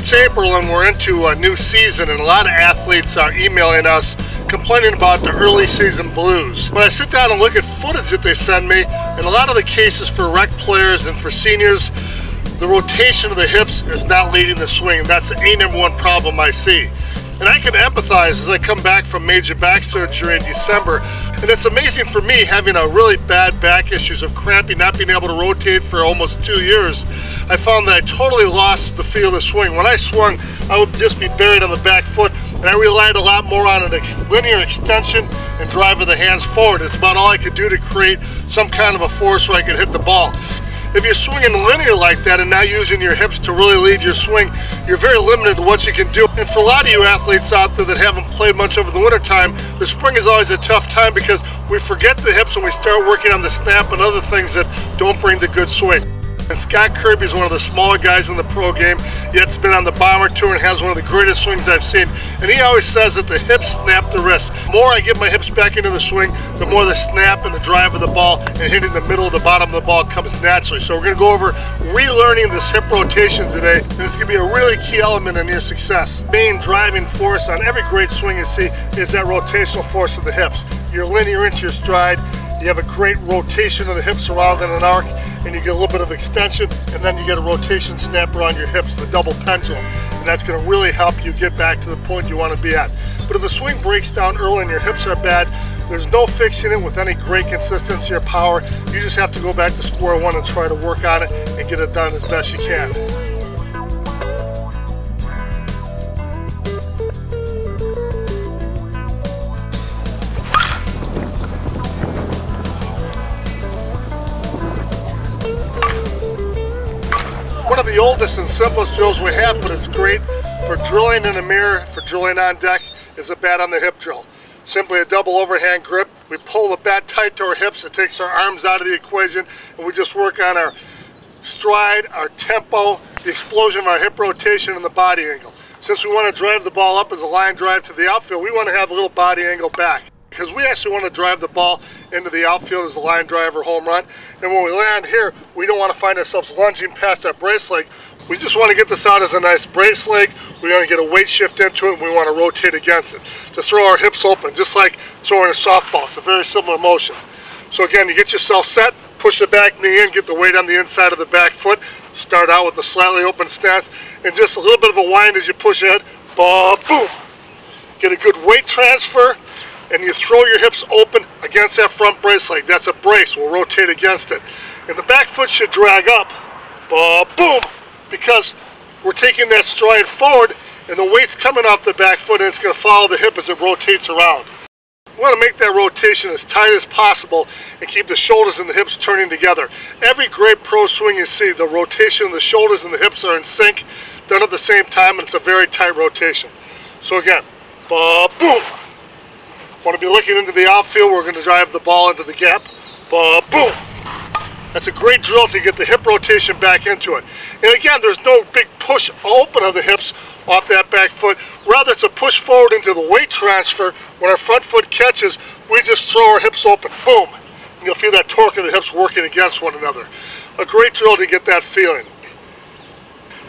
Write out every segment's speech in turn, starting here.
It's April and we're into a new season, and a lot of athletes are emailing us complaining about the early season blues. When I sit down and look at footage that they send me, in a lot of the cases for rec players and for seniors, the rotation of the hips is not leading the swing. That's the #1 problem I see. And I can empathize as I come back from major back surgery in December. And it's amazing for me, having a really bad back issues of cramping, not being able to rotate for almost 2 years, I found that I totally lost the feel of the swing. When I swung, I would just be buried on the back foot, and I relied a lot more on an linear extension and drive of the hands forward. It's about all I could do to create some kind of a force where I could hit the ball. If you're swinging linear like that and not using your hips to really lead your swing, you're very limited to what you can do. And for a lot of you athletes out there that haven't played much over the winter time, the spring is always a tough time because we forget the hips and we start working on the snap and other things that don't bring the good swing. And Scott Kirby is one of the smaller guys in the pro game, yet has been on the Bomber Tour and has one of the greatest swings I've seen. And he always says that the hips snap the wrist. The more I get my hips back into the swing, the more the snap and the drive of the ball and hitting the middle of the bottom of the ball comes naturally. So we're going to go over relearning this hip rotation today, and it's going to be a really key element in your success. Main driving force on every great swing you see is that rotational force of the hips. You're linear into your stride, you have a great rotation of the hips around in an arc, and you get a little bit of extension, and then you get a rotation snap around your hips, the double pendulum, and that's going to really help you get back to the point you want to be at. But if the swing breaks down early and your hips are bad, there's no fixing it with any great consistency or power. You just have to go back to square one and try to work on it and get it done as best you can. One of the oldest and simplest drills we have, but it's great for drilling in a mirror, for drilling on deck, is a bat on the hip drill. Simply a double overhand grip. We pull the bat tight to our hips. It takes our arms out of the equation, and we just work on our stride, our tempo, the explosion of our hip rotation, and the body angle. Since we want to drive the ball up as a line drive to the outfield, we want to have a little body angle back, because we actually want to drive the ball into the outfield as a line drive or home run. And when we land here, we don't want to find ourselves lunging past that brace leg. We just want to get this out as a nice brace leg. We want to get a weight shift into it, and we want to rotate against it to throw our hips open, just like throwing a softball. It's a very similar motion. So again, you get yourself set, push the back knee in, get the weight on the inside of the back foot, start out with a slightly open stance, and just a little bit of a wind as you push ahead, boom. Get a good weight transfer, and you throw your hips open against that front brace leg. That's a brace. We'll rotate against it. And the back foot should drag up, boom, because we're taking that stride forward, and the weight's coming off the back foot, and it's going to follow the hip as it rotates around. We want to make that rotation as tight as possible and keep the shoulders and the hips turning together. Every great pro swing you see, the rotation of the shoulders and the hips are in sync, done at the same time, and it's a very tight rotation. So again, boom. Want to be looking into the outfield, we're going to drive the ball into the gap, boom. That's a great drill to get the hip rotation back into it. And again, there's no big push open of the hips off that back foot. Rather, it's a push forward into the weight transfer. When our front foot catches, we just throw our hips open, boom. And you'll feel that torque of the hips working against one another. A great drill to get that feeling.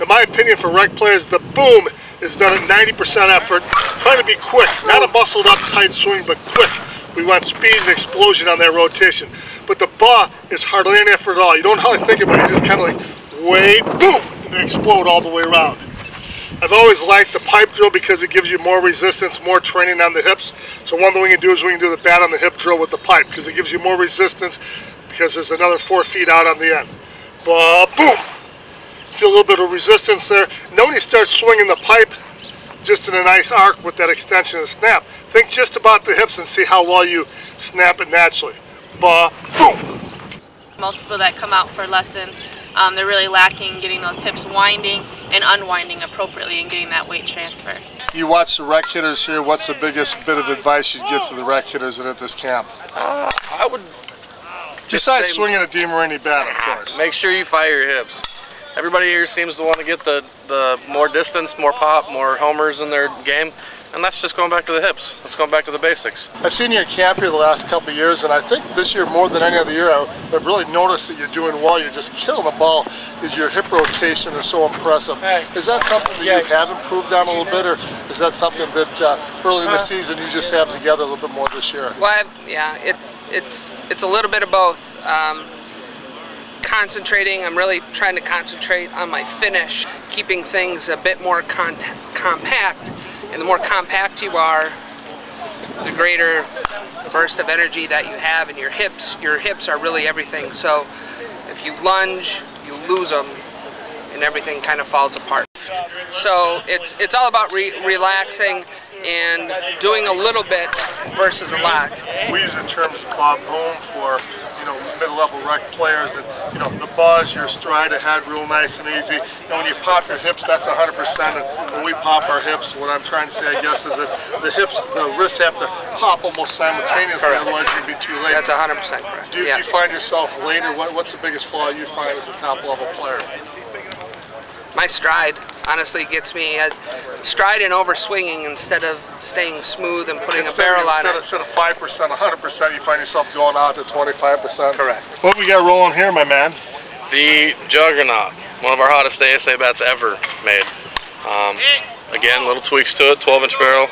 In my opinion, for rec players, the boom is done at 90% effort, trying to be quick, not a muscled up tight swing, but quick. We want speed and explosion on that rotation. But the ba is hardly any effort at all. You don't hardly think about it, you just kind of like wait, boom, and explode all the way around. I've always liked the pipe drill because it gives you more resistance, more training on the hips. So one thing we can do is we can do the bat on the hip drill with the pipe, because it gives you more resistance because there's another 4 feet out on the end. Boom! Feel a little bit of resistance there. And then when you start swinging the pipe just in a nice arc with that extension and snap, think just about the hips and see how well you snap it naturally. Boom! Most people that come out for lessons, they're really lacking getting those hips winding and unwinding appropriately and getting that weight transfer. You watch the rec hitters here. What's the biggest bit of advice you'd give to the rec hitters at this camp? I would... Besides swinging a DeMarini bat, of course. Make sure you fire your hips. Everybody here seems to want to get the more distance, more pop, more homers in their game. And that's just going back to the hips. Let's go back to the basics. I've seen you in camp here the last couple of years, and I think this year more than any other year, I've really noticed that you're doing well. You're just killing the ball. Is your hip rotation is so impressive. Is that something that you have improved on a little bit, or is that something that early in the season you just have together a little bit more this year? Well, yeah, it's a little bit of both. Concentrating, I'm really trying to concentrate on my finish, keeping things a bit more compact. And the more compact you are, the greater burst of energy that you have in your hips. Your hips are really everything. So if you lunge, you lose them, and everything kind of falls apart. So it's all about relaxing and doing a little bit versus a lot. We use the terms bob boom for, you know, mid-level rec players, and you know, the buzz, your stride ahead, real nice and easy. You know, when you pop your hips, that's 100%. And when we pop our hips, what I'm trying to say, I guess, is that the hips, the wrists have to pop almost simultaneously. Correct. Otherwise you'd be too late. That's 100% correct. Do you find yourself later? What's the biggest flaw you find as a top-level player? My stride honestly gets me stride and over swinging instead of staying smooth and putting a barrel on it. Instead of 5%, 100%, you find yourself going out to 25%. Correct. What we got rolling here, my man? The Juggernaut, one of our hottest ASA bats ever made. Again, little tweaks to it, 12-inch barrel.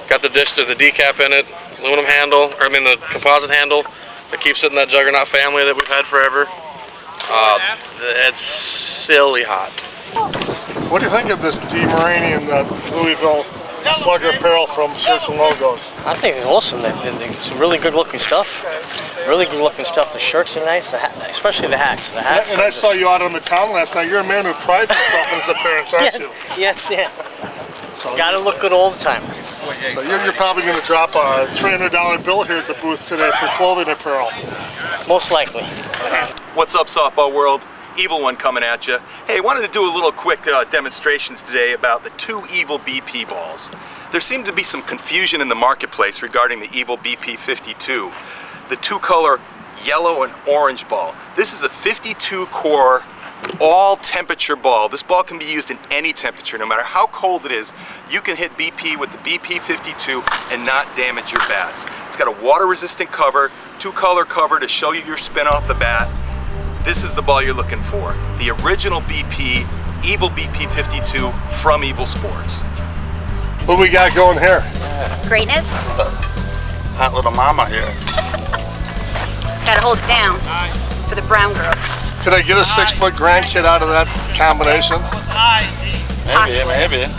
Got the dish, the decap in it, aluminum handle, or I mean the composite handle that keeps it in that Juggernaut family that we've had forever. It's silly hot. What do you think of this D-Marini and the Louisville Slugger apparel from Shirts and Logos? I think it's awesome. It's really good looking stuff. Really good looking stuff. The shirts are nice, especially the hats. The hats. And I saw you out on the town last night. You're a man who prides himself in his appearance, aren't you? Yes, yeah. So gotta look good all the time. So you're probably going to drop a $300 bill here at the booth today for clothing apparel. Most likely. What's up, softball world? Evil One coming at you. Hey, I wanted to do a little quick demonstrations today about the two Evil BP balls. There seemed to be some confusion in the marketplace regarding the Evil BP 52, the two-color yellow and orange ball. This is a 52-core all-temperature ball. This ball can be used in any temperature, no matter how cold it is. You can hit BP with the BP 52 and not damage your bats. It's got a water-resistant cover, two-color cover to show you your spin off the bat. This is the ball you're looking for. The original BP, Evil BP 52 from Evil Sports. What we got going here? Greatness. Hot little mama here. Gotta hold it down for the brown girls. Could I get a 6-foot grandkid out of that combination? Maybe.